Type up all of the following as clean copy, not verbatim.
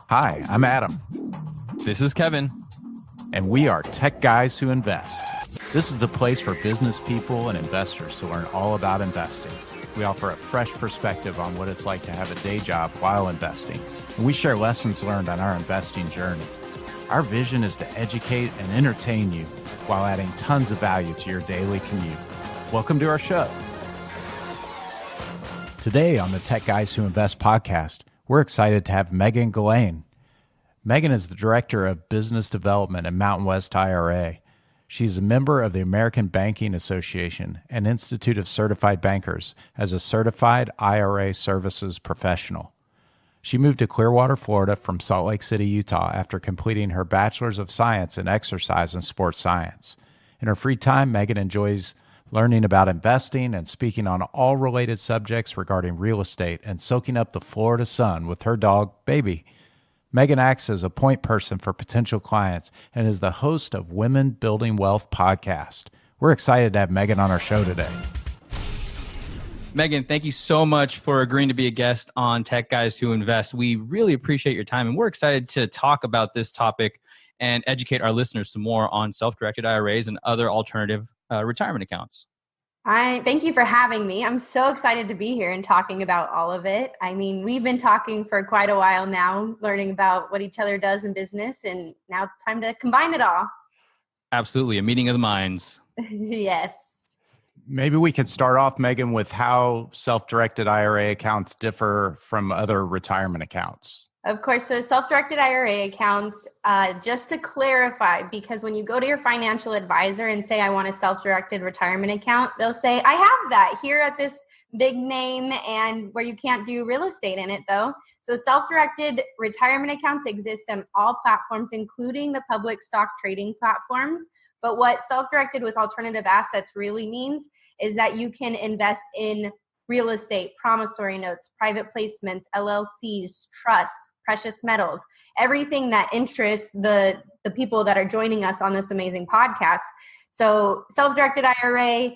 Hi, I'm Adam, This is Kevin. and we are Tech Guys Who Invest. This is the place for business people and investors to learn all about investing. We offer a fresh perspective on what it's like to have a day job while investing, and we share lessons learned on our investing journey. Our vision is to educate and entertain you while adding tons of value to your daily commute. Welcome to our show. Today on the Tech Guys Who Invest podcast, we're excited to have Megan Galane. Megan is the Director of Business Development at Mountain West IRA. She's a member of the American Banking Association and Institute of Certified Bankers as a certified IRA services professional. She moved to Clearwater, Florida from Salt Lake City, Utah after completing her Bachelor's of Science in Exercise and Sports Science. In her free time, Megan enjoys learning about investing and speaking on all related subjects regarding real estate and soaking up the Florida sun with her dog, Baby. Megan acts as a point person for potential clients and is the host of Women Building Wealth podcast. We're excited to have Megan on our show today. Megan, thank you so much for agreeing to be a guest on Tech Guys Who Invest. We really appreciate your time, and we're excited to talk about this topic and educate our listeners some more on self-directed IRAs and other alternative retirement accounts. Thank you for having me. I'm so excited to be here and talking about all of it. I mean, we've been talking for quite a while now, learning about what each other does in business, and now it's time to combine it all. Absolutely, a meeting of the minds. Yes. Maybe we can start off, Megan, with how self-directed IRA accounts differ from other retirement accounts. Of course, so self-directed IRA accounts, just to clarify, because when you go to your financial advisor and say, I want a self-directed retirement account, they'll say, I have that here at this big name and where you can't do real estate in it though. So self-directed retirement accounts exist on all platforms, including the public stock trading platforms. But what self-directed with alternative assets really means is that you can invest in real estate, promissory notes, private placements, LLCs, trusts, precious metals, everything that interests the people that are joining us on this amazing podcast. So self-directed IRA,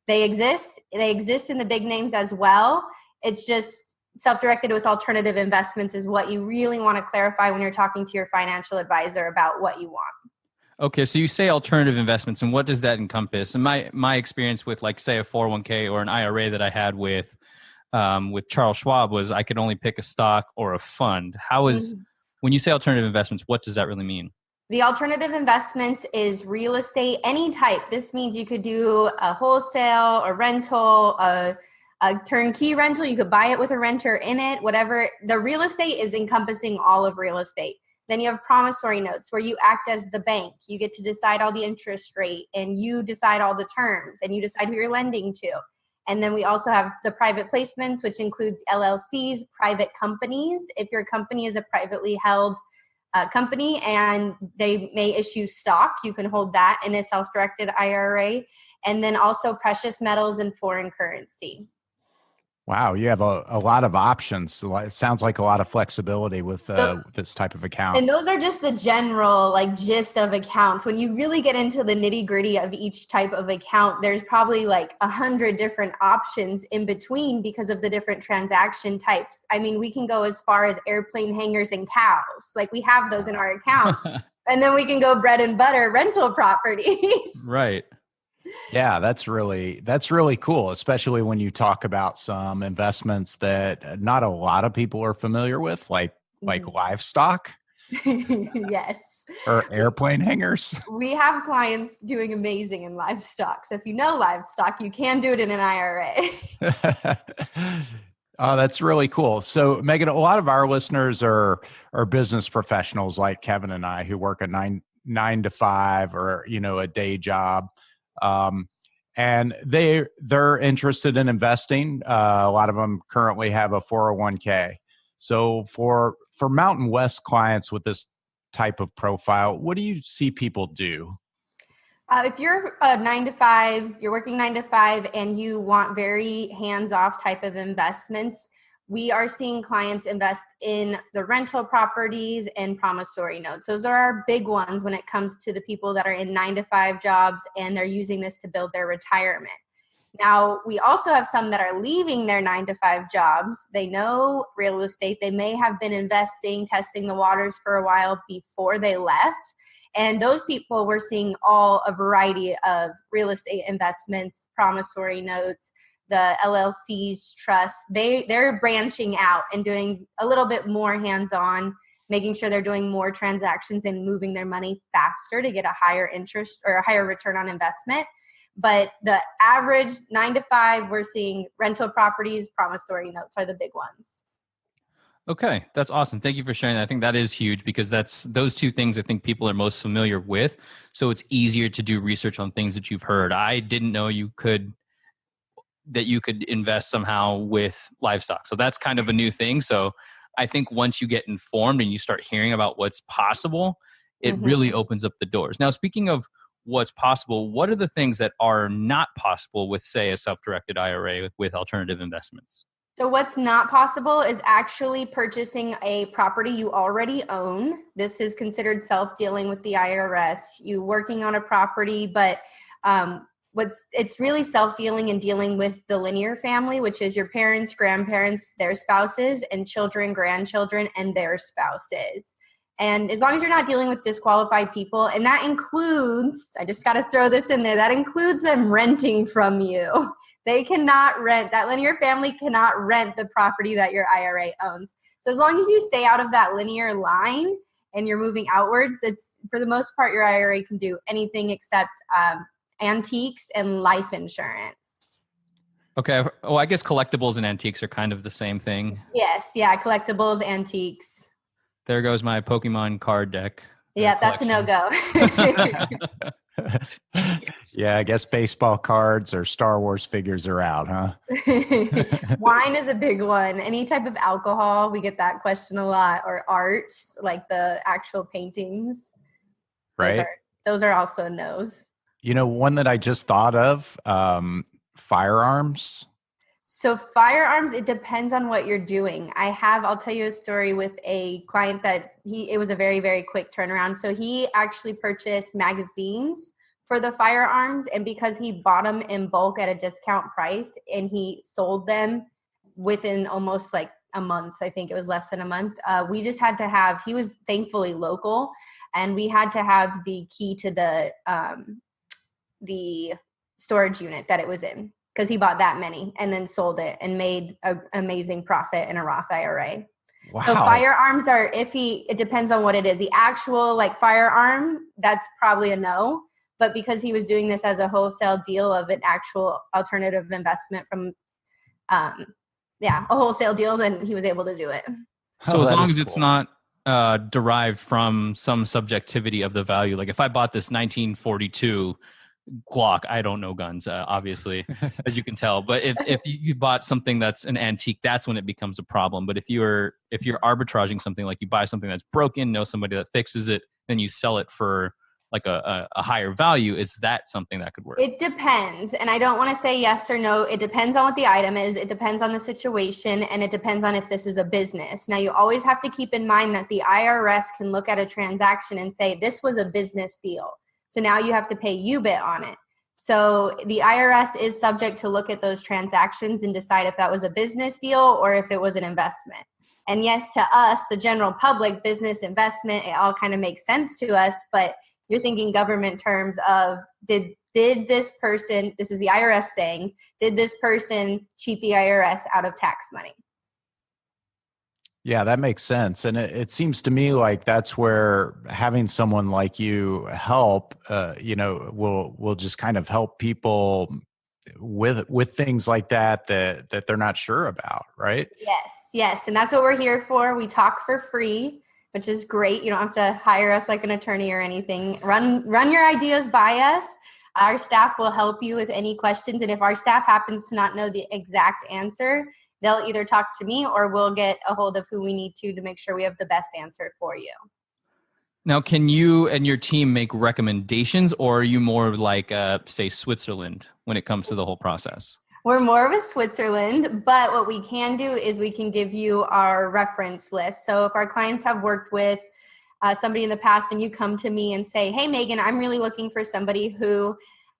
they exist in the big names as well. It's just self-directed with alternative investments is what you really want to clarify when you're talking to your financial advisor about what you want. Okay, so you say alternative investments, and what does that encompass? And my experience with, like, say, a 401k or an IRA that I had with Charles Schwab was I could only pick a stock or a fund. When you say alternative investments, what does that really mean? The alternative investments is real estate, any type. This means you could do a wholesale, a rental, a turnkey rental. You could buy it with a renter in it, whatever. The real estate is encompassing all of real estate. Then you have promissory notes where you act as the bank. You get to decide all the interest rate and you decide all the terms and you decide who you're lending to. And then we also have the private placements, which includes LLCs, private companies. If your company is a privately held company and they may issue stock, you can hold that in a self-directed IRA. And then also precious metals and foreign currency. Wow, you have a lot of options. It sounds like a lot of flexibility with this type of account. And those are just the general gist of accounts. When you really get into the nitty gritty of each type of account, there's probably 100 different options in between because of the different transaction types. I mean, we can go as far as airplane hangars and cows. We have those in our accounts. And then we can go bread and butter rental properties. Right. Yeah, that's really cool, especially when you talk about some investments that not a lot of people are familiar with, like livestock. Yes. Or airplane hangars. We have clients doing amazing in livestock. So if you know livestock, you can do it in an IRA. Oh, that's really cool. So, Megan, a lot of our listeners are business professionals like Kevin and I who work a nine to five or a day job. And they're interested in investing. A lot of them currently have a 401k. So for Mountain West clients with this type of profile, what do you see people do? If you're a 9 to 5, you're working 9 to 5 and you want very hands-off type of investments, we are seeing clients invest in the rental properties and promissory notes. Those are our big ones when it comes to the people that are in 9 to 5 jobs and they're using this to build their retirement. Now, we also have some that are leaving their 9-to-5 jobs. They know real estate. They may have been investing, testing the waters for a while before they left. And those people, we're seeing a variety of real estate investments, promissory notes, the LLCs, trusts. They're branching out and doing a little bit more hands-on, making sure they're doing more transactions and moving their money faster to get a higher interest or a higher return on investment. But the average 9-to-5, we're seeing rental properties, promissory notes are the big ones. Okay, that's awesome. Thank you for sharing that. I think that is huge because that's those two things I think people are most familiar with. So it's easier to do research on things that you've heard. I didn't know you could invest somehow with livestock. So that's kind of a new thing. So I think once you get informed and you start hearing about what's possible, it really opens up the doors. Now, speaking of what's possible, what are the things that are not possible with, say, a self-directed IRA with alternative investments? So what's not possible is actually purchasing a property you already own. This is considered self-dealing with the IRS. You working on a property, but it's really self-dealing and dealing with the linear family, which is your parents, grandparents, their spouses, and children, grandchildren, and their spouses. And as long as you're not dealing with disqualified people, and that includes, I just got to throw this in there, that includes them renting from you. They cannot rent, that linear family cannot rent the property that your IRA owns. So as long as you stay out of that linear line and you're moving outwards, it's, for the most part, your IRA can do anything except antiques and life insurance. Okay. Well, I guess collectibles and antiques are kind of the same thing. Yes. Yeah. Collectibles, antiques. There goes my Pokemon card deck. Yeah, that's a no-go. Yeah, I guess baseball cards or Star Wars figures are out, huh? Wine is a big one. Any type of alcohol, we get that question a lot, or art, like the actual paintings. Right. Those are also no's. You know, one that I just thought of, firearms. So firearms, it depends on what you're doing. I'll tell you a story with a client that it was a very, very quick turnaround. So he actually purchased magazines for the firearms, and because he bought them in bulk at a discount price and he sold them within almost like a month, I think it was less than a month, we just had to have, he was thankfully local, and we had to have the key to the storage unit that it was in, because he bought that many and then sold it and made an amazing profit in a Roth IRA. Wow. So firearms are iffy. It depends on what it is. The actual like firearm, that's probably a no. But because he was doing this as a wholesale deal of an actual alternative investment from, a wholesale deal, then he was able to do it. So as long as it's not derived from some subjectivity of the value, like if I bought this 1942 Glock, I don't know guns, obviously, as you can tell. But if you bought something that's an antique, that's when it becomes a problem. But if you're arbitraging something, like you buy something that's broken, know somebody that fixes it, then you sell it for like a higher value, is that something that could work? It depends. And I don't want to say yes or no. It depends on what the item is. It depends on the situation. And it depends on if this is a business. Now, you always have to keep in mind that the IRS can look at a transaction and say, this was a business deal. So now you have to pay UBIT on it. So the IRS is subject to look at those transactions and decide if that was a business deal or if it was an investment. And yes, to us, the general public, business, investment, it all kind of makes sense to us. But you're thinking government terms of did this person, this is the IRS saying, did this person cheat the IRS out of tax money? Yeah, that makes sense. And it seems to me like that's where having someone like you help, will just kind of help people with things like that they're not sure about, right? Yes. And that's what we're here for. We talk for free, which is great. You don't have to hire us like an attorney or anything. Run your ideas by us. Our staff will help you with any questions. And if our staff happens to not know the exact answer, they'll either talk to me or we'll get a hold of who we need to make sure we have the best answer for you. Now, can you and your team make recommendations, or are you more like, say, Switzerland when it comes to the whole process? We're more of a Switzerland, but what we can do is we can give you our reference list. So if our clients have worked with somebody in the past and you come to me and say, hey, Megan, I'm really looking for somebody who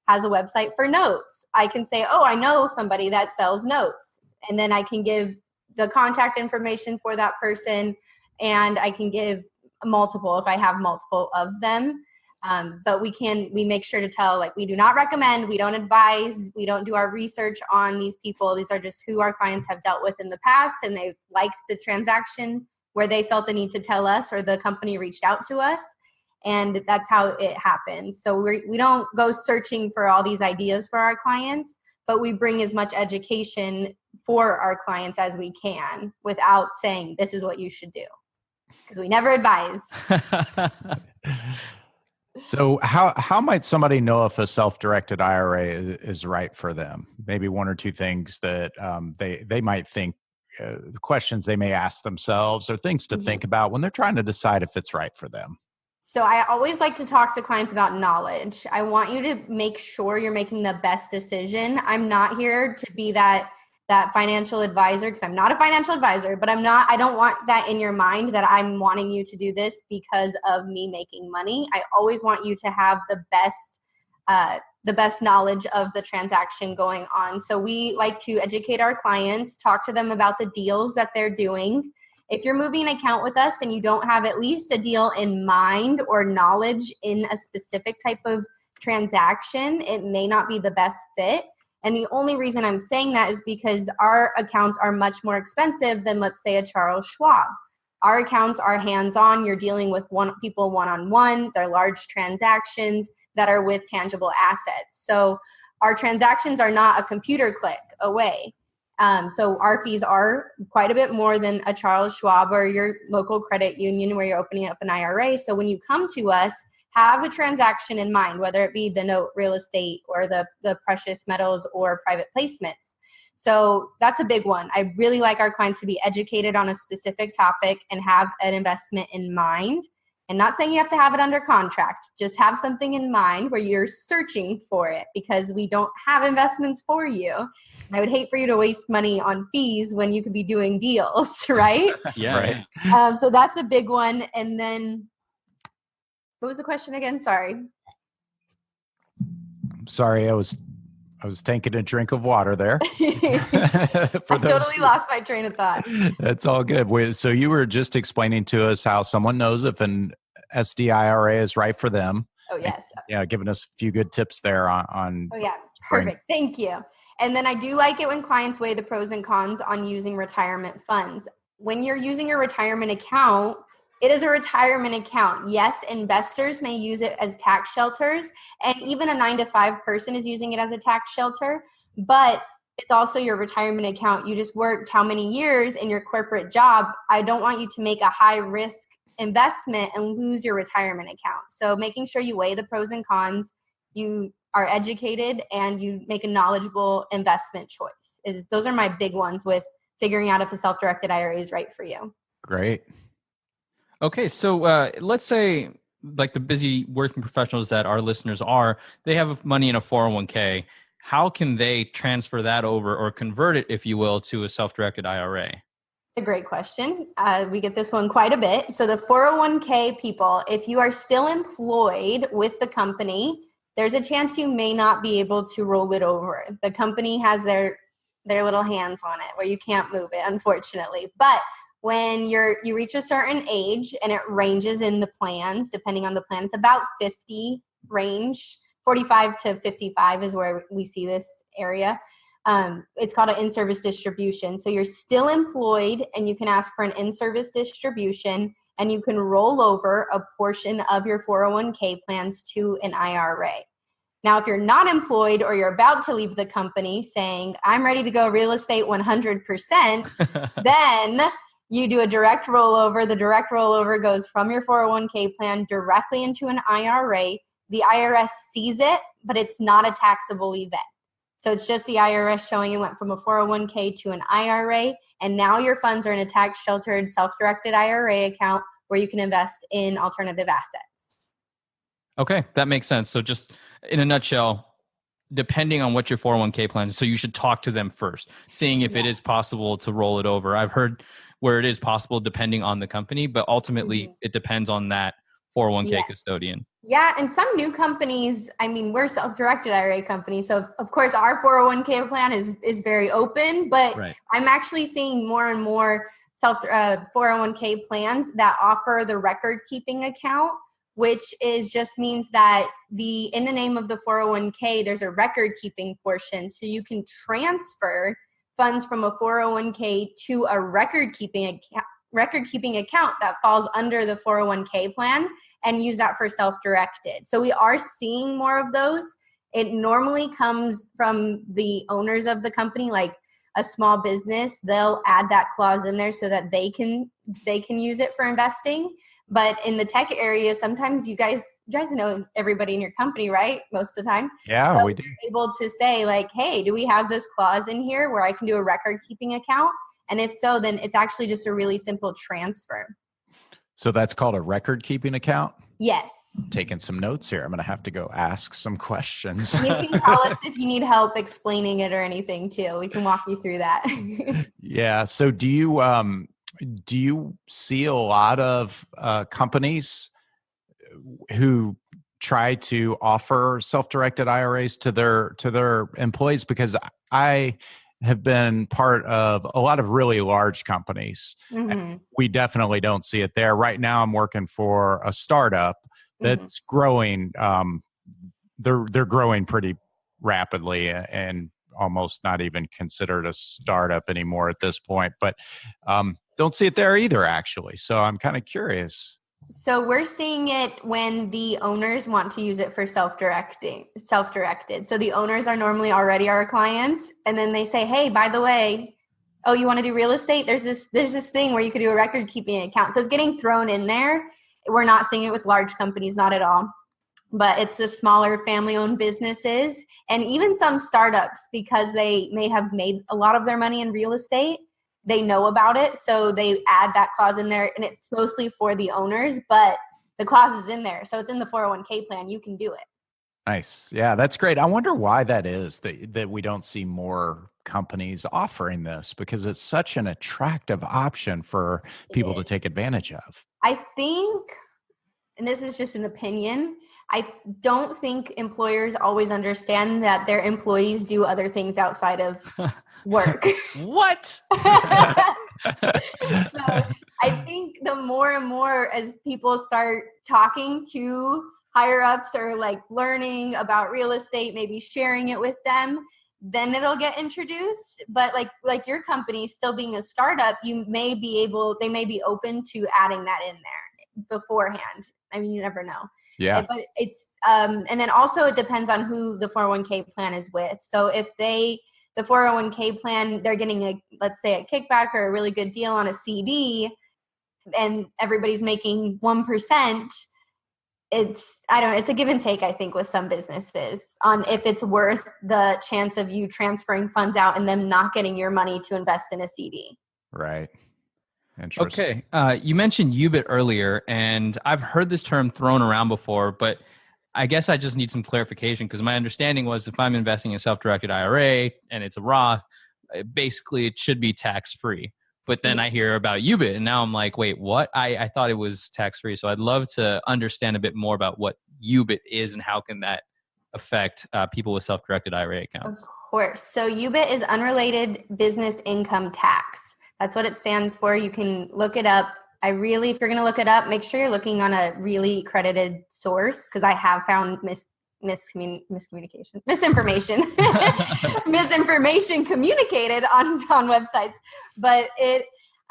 has a website for notes. I can say, oh, I know somebody that sells notes. And then I can give the contact information for that person, and I can give multiple if I have multiple of them. But we make sure to tell, like, we do not recommend, we don't advise, we don't do our research on these people. These are just who our clients have dealt with in the past, and they've liked the transaction where they felt the need to tell us, or the company reached out to us. And that's how it happens. So we don't go searching for all these ideas for our clients, but we bring as much education for our clients as we can without saying this is what you should do, because we never advise. So how might somebody know if a self-directed IRA is right for them? Maybe one or two things that they might think, questions they may ask themselves, or things to think about when they're trying to decide if it's right for them. So I always like to talk to clients about knowledge. I want you to make sure you're making the best decision. I'm not here to be that financial advisor, because I'm not a financial advisor, but I don't want that in your mind that I'm wanting you to do this because of me making money. I always want you to have the best knowledge of the transaction going on. So we like to educate our clients, talk to them about the deals that they're doing. If you're moving an account with us and you don't have at least a deal in mind or knowledge in a specific type of transaction, it may not be the best fit. And the only reason I'm saying that is because our accounts are much more expensive than, let's say, a Charles Schwab. Our accounts are hands-on. You're dealing with people one-on-one. They're large transactions that are with tangible assets. So our transactions are not a computer click away. So our fees are quite a bit more than a Charles Schwab or your local credit union where you're opening up an IRA. So when you come to us, have a transaction in mind, whether it be the note, real estate, or the precious metals or private placements. So that's a big one. I really like our clients to be educated on a specific topic and have an investment in mind. And not saying you have to have it under contract, just have something in mind where you're searching for it, because we don't have investments for you. And I would hate for you to waste money on fees when you could be doing deals, right? Yeah. Right. So that's a big one. And then, what was the question again? Sorry. Sorry, I was taking a drink of water there. I totally lost my train of thought. That's all good. So you were just explaining to us how someone knows if an SDIRA is right for them. Oh, yes. Yeah, giving us a few good tips there on. Oh, yeah. Perfect. Thank you. And then I do like it when clients weigh the pros and cons on using retirement funds. When you're using your retirement account, it is a retirement account. Yes, investors may use it as tax shelters, and even a 9-to-5 person is using it as a tax shelter, but it's also your retirement account. You just worked how many years in your corporate job. I don't want you to make a high risk investment and lose your retirement account. So making sure you weigh the pros and cons, you are educated, and you make a knowledgeable investment choice. Those are my big ones with figuring out if a self-directed IRA is right for you. Great. Okay, so let's say, like, the busy working professionals that our listeners are, they have money in a 401k. How can they transfer that over, or convert it, if you will, to a self-directed IRA? A great question. We get this one quite a bit. So the 401k people, if you are still employed with the company, there's a chance you may not be able to roll it over. The company has their little hands on it where you can't move it, unfortunately. But when you reach a certain age, and it ranges in the plans, depending on the plan, it's about 50 range, 45 to 55 is where we see this area. It's called an in-service distribution. So you're still employed, and you can ask for an in-service distribution, and you can roll over a portion of your 401k plans to an IRA. Now, if you're not employed, or you're about to leave the company saying, I'm ready to go real estate 100%, then you do a direct rollover. The direct rollover goes from your 401k plan directly into an IRA. The IRS sees it, but it's not a taxable event. So it's just the IRS showing it went from a 401k to an IRA, and now your funds are in a tax-sheltered, self-directed IRA account where you can invest in alternative assets. Okay, that makes sense. So just in a nutshell, depending on what your 401k plan is, so you should talk to them first, seeing if it is possible to roll it over. I've heard where it is possible depending on the company, but ultimately it depends on that 401k Yeah. custodian. Yeah, and some new companies, I mean, we're self-directed IRA company, so of course our 401k plan is very open, but Right. I'm actually seeing more and more 401k plans that offer the record keeping account, which just means that in the name of the 401k, there's a record keeping portion, so you can transfer funds from a 401k to a record keeping account that falls under the 401k plan and use that for self-directed. So we are seeing more of those. It normally comes from the owners of the company, like a small business. They'll add that clause in there so that they can use it for investing. But in the tech area, sometimes you guys know everybody in your company, right? Most of the time. Yeah, so we do. you're able to say like, hey, do we have this clause in here where I can do a record keeping account? And if so, then it's actually just a really simple transfer. So that's called a record keeping account? Yes. Taking some notes here. I'm going to have to go ask some questions. You can call us if you need help explaining it or anything too. We can walk you through that. Yeah. So do you see a lot of companies who try to offer self-directed IRAs to their employees? Because I have been part of a lot of really large companies. Mm-hmm. We definitely don't see it there. Right now, I'm working for a startup that's growing. They're growing pretty rapidly and almost not even considered a startup anymore at this point. But don't see it there either, actually. So I'm kind of curious. So we're seeing it when the owners want to use it for self-directed. So the owners are normally already our clients, and then they say, hey, by the way, oh, you want to do real estate? There's this thing where you could do a record keeping account. So it's getting thrown in there. We're not seeing it with large companies, not at all. But it's the smaller family-owned businesses and even some startups, because they may have made a lot of their money in real estate. They know about it, so they add that clause in there, and it's mostly for the owners, but the clause is in there. So it's in the 401k plan. You can do it. Nice. Yeah, that's great. I wonder why that is that we don't see more companies offering this, because it's such an attractive option for people to take advantage of. I think, and this is just an opinion, I don't think employers always understand that their employees do other things outside of work. What? So I think the more and more as people start talking to higher ups or like learning about real estate, maybe sharing it with them, then it'll get introduced. But like your company still being a startup, they may be open to adding that in there beforehand. I mean, you never know. Yeah. But it's and then also it depends on who the 401k plan is with. So if the 401k plan, they're getting let's say a kickback or a really good deal on a CD, and everybody's making 1%, it's a give and take, I think, with some businesses on if it's worth the chance of you transferring funds out and them not getting your money to invest in a CD. Right. Interesting. Okay. You mentioned UBIT earlier, and I've heard this term thrown around before, but I guess I just need some clarification, because my understanding was if I'm investing in a self-directed IRA and it's a Roth, basically it should be tax-free. But then I hear about UBIT, and now I'm like, wait, what? I thought it was tax-free. So I'd love to understand a bit more about what UBIT is and how can that affect people with self-directed IRA accounts. Of course. So UBIT is unrelated business income tax. That's what it stands for. You can look it up. If you're going to look it up, make sure you're looking on a really credited source, because I have found misinformation communicated on websites. But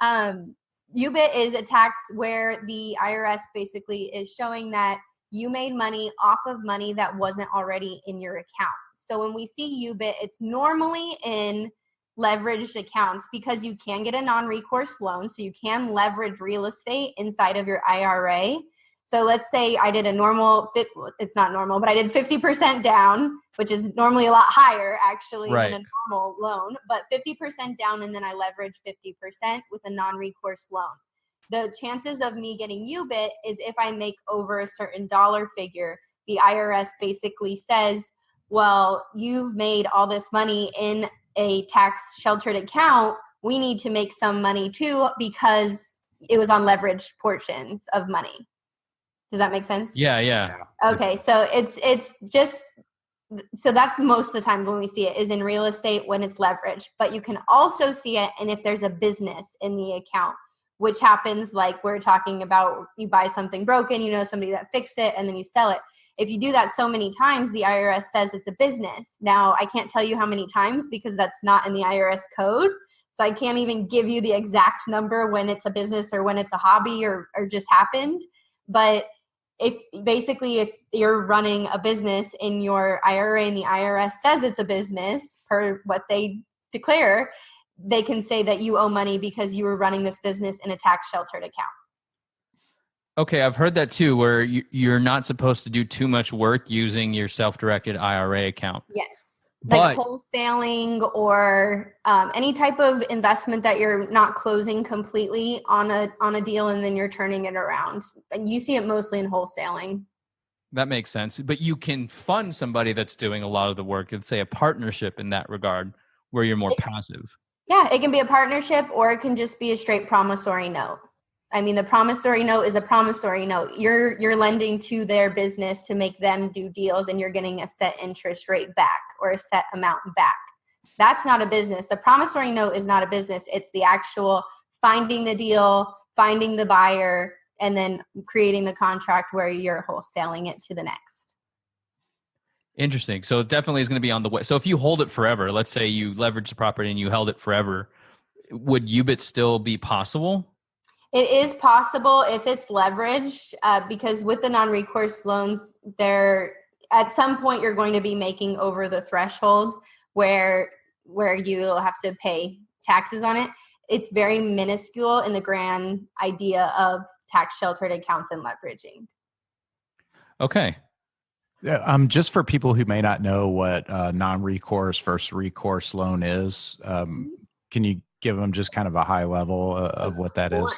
UBIT is a tax where the IRS basically is showing that you made money off of money that wasn't already in your account. So when we see UBIT, it's normally in leveraged accounts, because you can get a non-recourse loan. So you can leverage real estate inside of your IRA. So let's say I did it's not normal, but I did 50% down, which is normally a lot higher actually than a normal loan, but 50% down, and then I leverage 50% with a non-recourse loan. The chances of me getting UBIT is if I make over a certain dollar figure, the IRS basically says, well, you've made all this money in a tax sheltered account. We need to make some money too, because it was on leveraged portions of money. Does that make sense? Yeah, yeah. Okay, so it's just, so that's most of the time when we see it is in real estate when it's leveraged, but you can also see it and if there's a business in the account, which happens like we're talking about, you buy something broken, you know somebody that fixed it, and then you sell it. If you do that so many times, the IRS says it's a business. Now, I can't tell you how many times because that's not in the IRS code. So I can't even give you the exact number when it's a business or when it's a hobby or just happened. But if you're running a business in your IRA and the IRS says it's a business per what they declare, they can say that you owe money because you were running this business in a tax sheltered account. Okay, I've heard that too, where you're not supposed to do too much work using your self-directed IRA account. Yes. Like wholesaling or any type of investment that you're not closing completely on a deal and then you're turning it around. And you see it mostly in wholesaling. That makes sense. But you can fund somebody that's doing a lot of the work and say a partnership in that regard where you're more passive. Yeah, it can be a partnership or it can just be a straight promissory note. I mean, the promissory note is a promissory note. You're lending to their business to make them do deals and you're getting a set interest rate back or a set amount back. That's not a business. The promissory note is not a business. It's the actual finding the deal, finding the buyer, and then creating the contract where you're wholesaling it to the next. Interesting. So it definitely is going to be on the way. So if you hold it forever, let's say you leverage the property and you held it forever, would UBIT still be possible? It is possible if it's leveraged because with the non-recourse loans, at some point you're going to be making over the threshold where you'll have to pay taxes on it. It's very minuscule in the grand idea of tax sheltered accounts and leveraging. Okay. Just for people who may not know what non-recourse versus recourse loan is, can you give them just kind of a high level of what that is?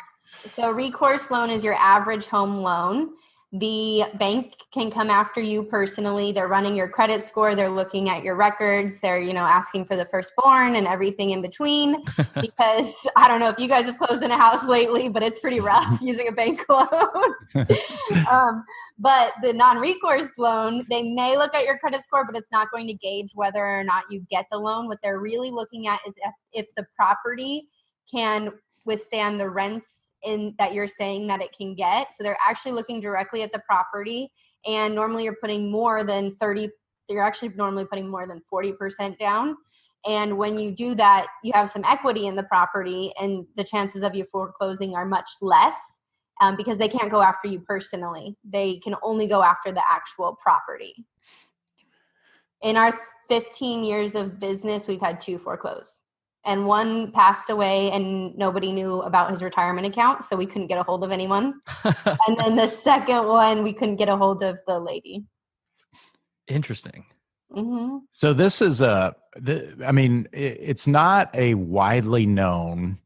So recourse loan is your average home loan. The bank can come after you personally. They're running your credit score. They're looking at your records. They're, asking for the firstborn and everything in between because I don't know if you guys have closed in a house lately, but it's pretty rough using a bank loan. But the non-recourse loan, they may look at your credit score, but it's not going to gauge whether or not you get the loan. What they're really looking at is if the property can withstand the rents that you're saying that it can get. So they're actually looking directly at the property, and normally you're putting more than 30, you're actually normally putting more than 40% down. And when you do that, you have some equity in the property and the chances of you foreclosing are much less because they can't go after you personally. They can only go after the actual property. In our 15 years of business, we've had 2 foreclose. And one passed away and nobody knew about his retirement account, so we couldn't get a hold of anyone. And then the second one, we couldn't get a hold of the lady. Interesting. Mm-hmm. So this is it's not a widely known,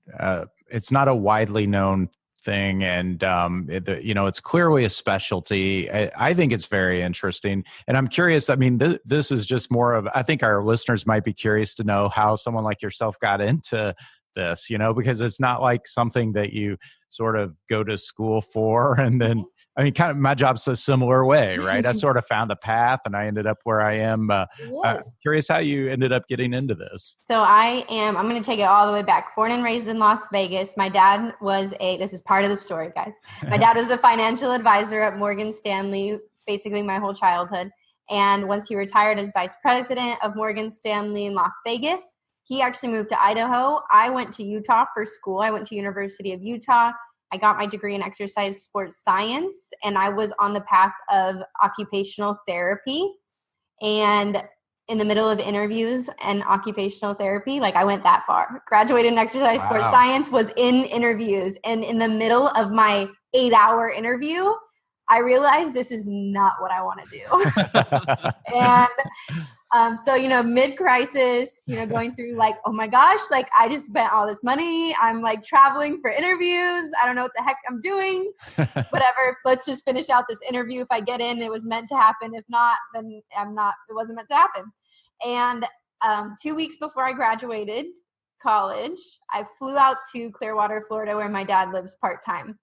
thing, and it's clearly a specialty. I think it's very interesting, and I'm curious. I mean, this is just more of, I think our listeners might be curious to know how someone like yourself got into this, because it's not like something that you sort of go to school for and then, I mean, kind of my job's a similar way, right? I sort of found a path and I ended up where I am. Yes. Curious how you ended up getting into this. So I'm going to take it all the way back. Born and raised in Las Vegas. My dad was this is part of the story, guys. My dad was a financial advisor at Morgan Stanley, basically my whole childhood. And once he retired as vice president of Morgan Stanley in Las Vegas, he actually moved to Idaho. I went to Utah for school. I went to University of Utah. I got my degree in exercise sports science, and I was on the path of occupational therapy. And in the middle of interviews and occupational therapy, like I went that far. Graduated in exercise sports science, was in interviews. And in the middle of my 8-hour interview, I realized this is not what I want to do. And so, mid-crisis, going through like, oh my gosh, like I just spent all this money. I'm like traveling for interviews. I don't know what the heck I'm doing. Whatever. Let's just finish out this interview. If I get in, it was meant to happen. If not, then it wasn't meant to happen. And 2 weeks before I graduated college, I flew out to Clearwater, Florida, where my dad lives part-time.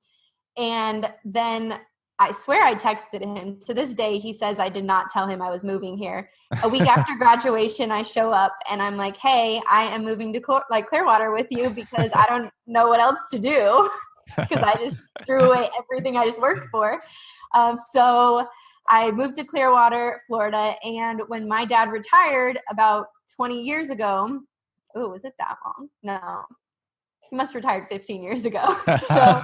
And then I swear I texted him. To this day, he says I did not tell him I was moving here. A week after graduation, I show up and I'm like, hey, I am moving to Clearwater with you because I don't know what else to do because I just threw away everything I just worked for. So I moved to Clearwater, Florida. And when my dad retired about 20 years ago, oh, was it that long? No. He must have retired 15 years ago. So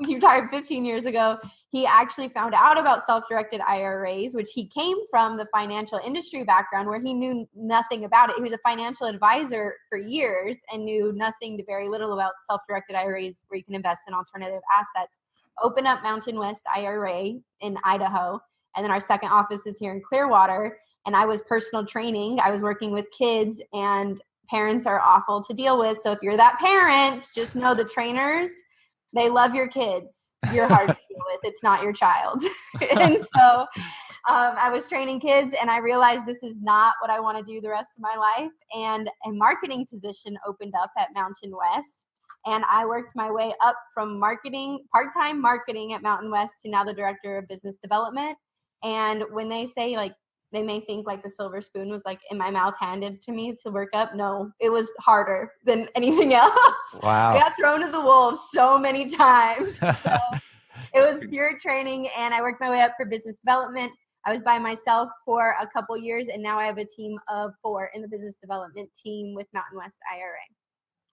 he retired 15 years ago. He actually found out about self-directed IRAs, which he came from the financial industry background where he knew nothing about it. He was a financial advisor for years and knew nothing to very little about self-directed IRAs where you can invest in alternative assets. Opened up Mountain West IRA in Idaho. And then our second office is here in Clearwater. And I was personal training. I was working with kids, and parents are awful to deal with. So if you're that parent, just know the trainers, they love your kids. You're hard to deal with. It's not your child. And so I was training kids, and I realized this is not what I want to do the rest of my life. And a marketing position opened up at Mountain West. And I worked my way up from marketing, part-time marketing at Mountain West to now the director of business development. And when they say like, they may think like the silver spoon was like in my mouth handed to me to work up. No, it was harder than anything else. Wow. I got thrown to the wolves so many times. So it was pure training, and I worked my way up for business development. I was by myself for a couple years, and now I have a team of 4 in the business development team with Mountain West IRA.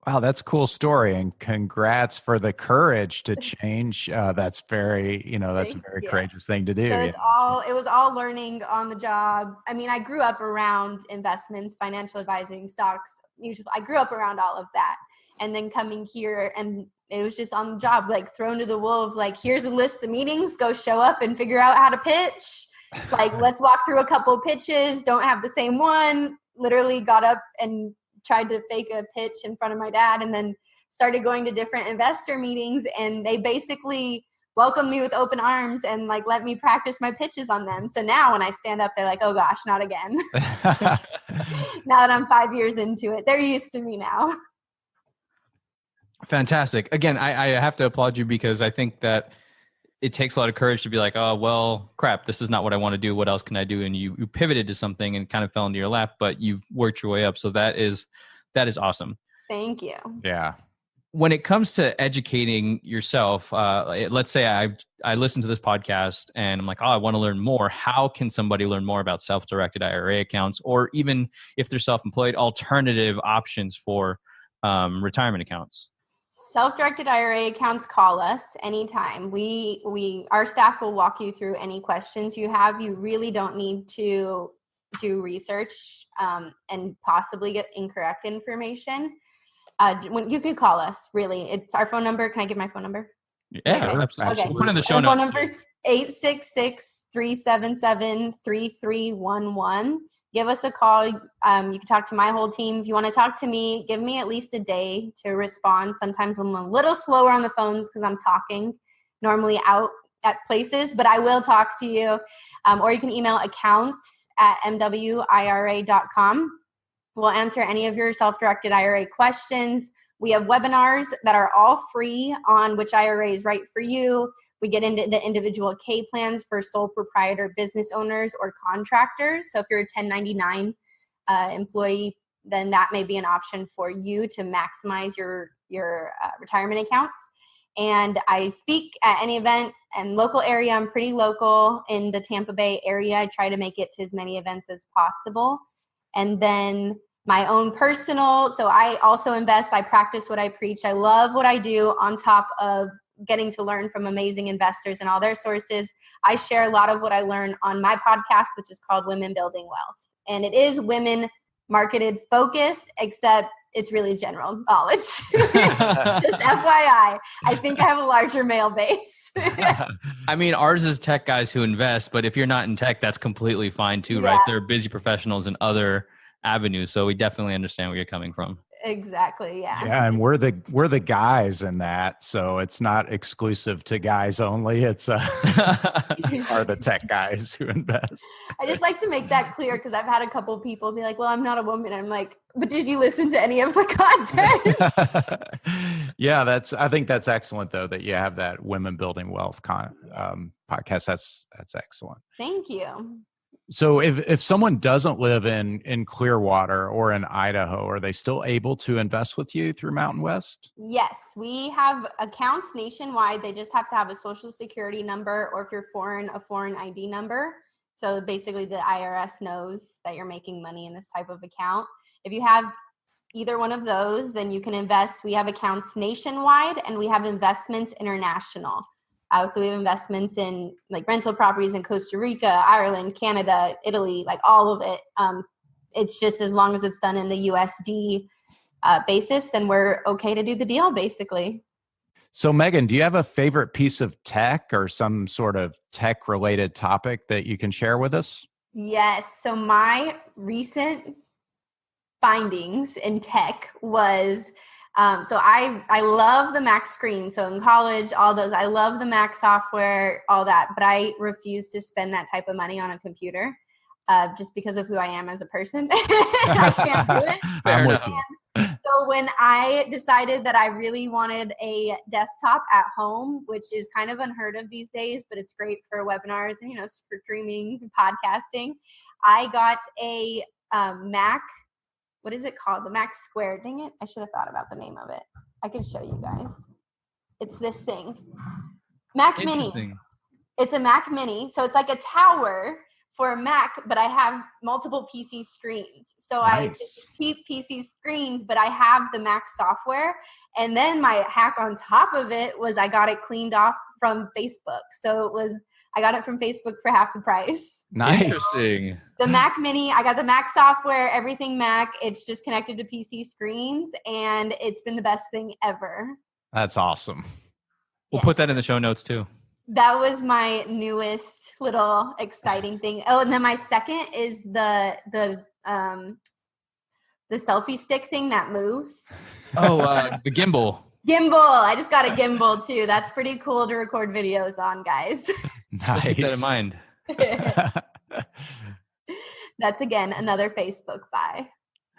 Wow, that's a cool story, and congrats for the courage to change. That's very, that's a very courageous thing to do. So it was all learning on the job. I mean, I grew up around investments, financial advising, stocks, mutual. I grew up around all of that, and then coming here, and it was just on the job, like thrown to the wolves. Like, here's a list of meetings. Go show up and figure out how to pitch. Like, let's walk through a couple pitches. Don't have the same one. Literally got up and tried to fake a pitch in front of my dad, and then started going to different investor meetings, and they basically welcomed me with open arms and like let me practice my pitches on them. So now when I stand up, they're like, oh gosh, not again. Now that I'm 5 years into it, they're used to me now. Fantastic. Again, I have to applaud you because I think that it takes a lot of courage to be like, oh, well, crap, this is not what I want to do. What else can I do? And you pivoted to something and kind of fell into your lap, but you've worked your way up. So that is awesome. Thank you. Yeah. When it comes to educating yourself, let's say I listen to this podcast and I'm like, oh, I want to learn more. How can somebody learn more about self-directed IRA accounts, or even if they're self-employed, alternative options for retirement accounts? Self-directed IRA accounts, call us anytime. Our staff will walk you through any questions you have. You really don't need to do research and possibly get incorrect information. When you can call us, really. It's our phone number. Can I give my phone number? Yeah, okay. Absolutely. Okay. We'll put it in the show Our notes. phone number is 866-377-3311. Give us a call. You can talk to my whole team. If you want to talk to me, give me at least a day to respond. Sometimes I'm a little slower on the phones because I'm talking normally out at places, but I will talk to you. Or you can email accounts@mwira.com. We'll answer any of your self-directed IRA questions. We have webinars that are all free on which IRA is right for you. We get into the individual K plans for sole proprietor business owners or contractors. So if you're a 1099 employee, then that may be an option for you to maximize your retirement accounts. And I speak at any event and local area. I'm pretty local in the Tampa Bay area. I try to make it to as many events as possible. And then my own personal, so I also invest. I practice what I preach. I love what I do on top of getting to learn from amazing investors and all their sources. I share a lot of what I learn on my podcast, which is called Women Building Wealth. And it is women marketed focused, except it's really general knowledge. Just FYI, I think I have a larger male base. I mean, ours is tech guys who invest, but if you're not in tech, that's completely fine too, right? They're busy professionals in other avenues. So we definitely understand where you're coming from. Exactly. Yeah. Yeah. And we're the guys in that. So it's not exclusive to guys only. It's we are the tech guys who invest. I just like to make that clear because I've had a couple people be like, well, I'm not a woman. I'm like, but did you listen to any of the content? Yeah. I think that's excellent though, that you have that Women Building Wealth podcast. That's excellent. Thank you. So if someone doesn't live in Clearwater or in Idaho, are they still able to invest with you through Mountain West? Yes, we have accounts nationwide. They just have to have a social security number, or if you're foreign, a foreign ID number. So basically the IRS knows that you're making money in this type of account. If you have either one of those, then you can invest. We have accounts nationwide, and we have investments international. So we have investments in like rental properties in Costa Rica, Ireland, Canada, Italy, like all of it. It's just as long as it's done in the USD basis, then we're okay to do the deal, basically. So Megan, do you have a favorite piece of tech or some sort of tech related topic that you can share with us? Yes. So my recent findings in tech was, so I love the Mac screen. So in college, all those, I love the Mac software, all that, but I refuse to spend that type of money on a computer just because of who I am as a person. I can't do it. I'm with you. So when I decided that I really wanted a desktop at home, which is kind of unheard of these days, but it's great for webinars and, for streaming, podcasting, I got a Mac. What is it called? The Mac Square. Dang it. I should have thought about the name of it. I can show you guys. It's this thing. Mac Mini. It's a Mac Mini. So it's like a tower for a Mac, but I have multiple PC screens. So nice. I just keep PC screens, but I have the Mac software. And then my hack on top of it was I got it cleaned off from Facebook. So I got it from Facebook for half the price. Nice. Interesting. The Mac Mini, I got the Mac software, everything Mac. It's just connected to PC screens, and it's been the best thing ever. That's awesome. We'll put that in the show notes too. That was my newest little exciting thing. Oh, and then my second is the selfie stick thing that moves. Oh, the gimbal. Gimbal. I just got a gimbal too. That's pretty cool to record videos on, guys. Nice. Keep that in mind. That's again another Facebook buy.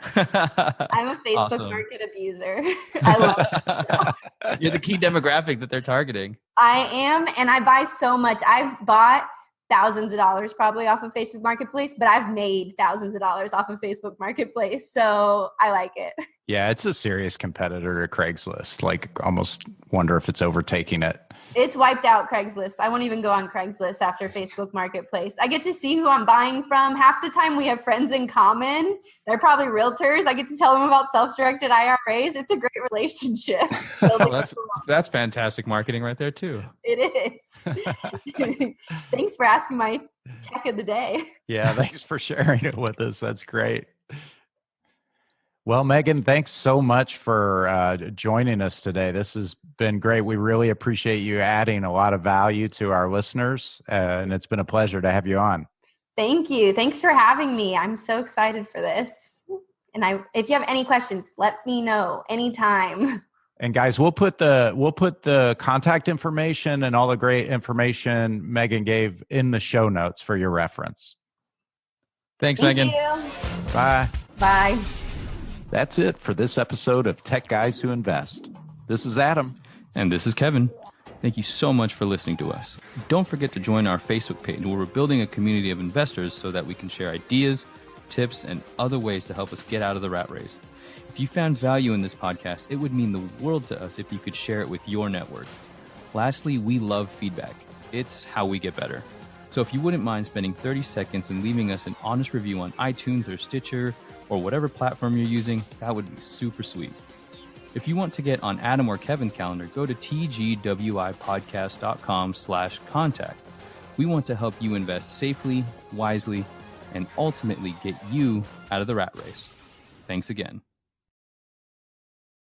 I'm a Facebook market abuser. I love it. You're the key demographic that they're targeting. I am, and I buy so much. I've bought thousands of dollars probably off of Facebook Marketplace, but I've made thousands of dollars off of Facebook Marketplace, so I like it. Yeah, it's a serious competitor to Craigslist. Like, almost wonder if it's overtaking it. It's wiped out Craigslist. I won't even go on Craigslist after Facebook Marketplace. I get to see who I'm buying from. Half the time we have friends in common. They're probably realtors. I get to tell them about self-directed IRAs. It's a great relationship. That's fantastic marketing right there too. It is. Thanks for asking my tech of the day. Yeah, thanks for sharing it with us. That's great. Well, Megan, thanks so much for joining us today. This has been great. We really appreciate you adding a lot of value to our listeners, and it's been a pleasure to have you on. Thank you. Thanks for having me. I'm so excited for this. And if you have any questions, let me know anytime. And guys, we'll put the contact information and all the great information Megan gave in the show notes for your reference. Thanks, Thank Megan. you. Bye. Bye. That's it for this episode of Tech Guys Who Invest. This is Adam. And this is Kevin. Thank you so much for listening to us. Don't forget to join our Facebook page where we're building a community of investors so that we can share ideas, tips, and other ways to help us get out of the rat race. If you found value in this podcast, it would mean the world to us if you could share it with your network. Lastly, we love feedback. It's how we get better. So if you wouldn't mind spending 30 seconds and leaving us an honest review on iTunes or Stitcher or whatever platform you're using, that would be super sweet. If you want to get on Adam or Kevin's calendar, go to tgwipodcast.com/contact. We want to help you invest safely, wisely, and ultimately get you out of the rat race. Thanks again.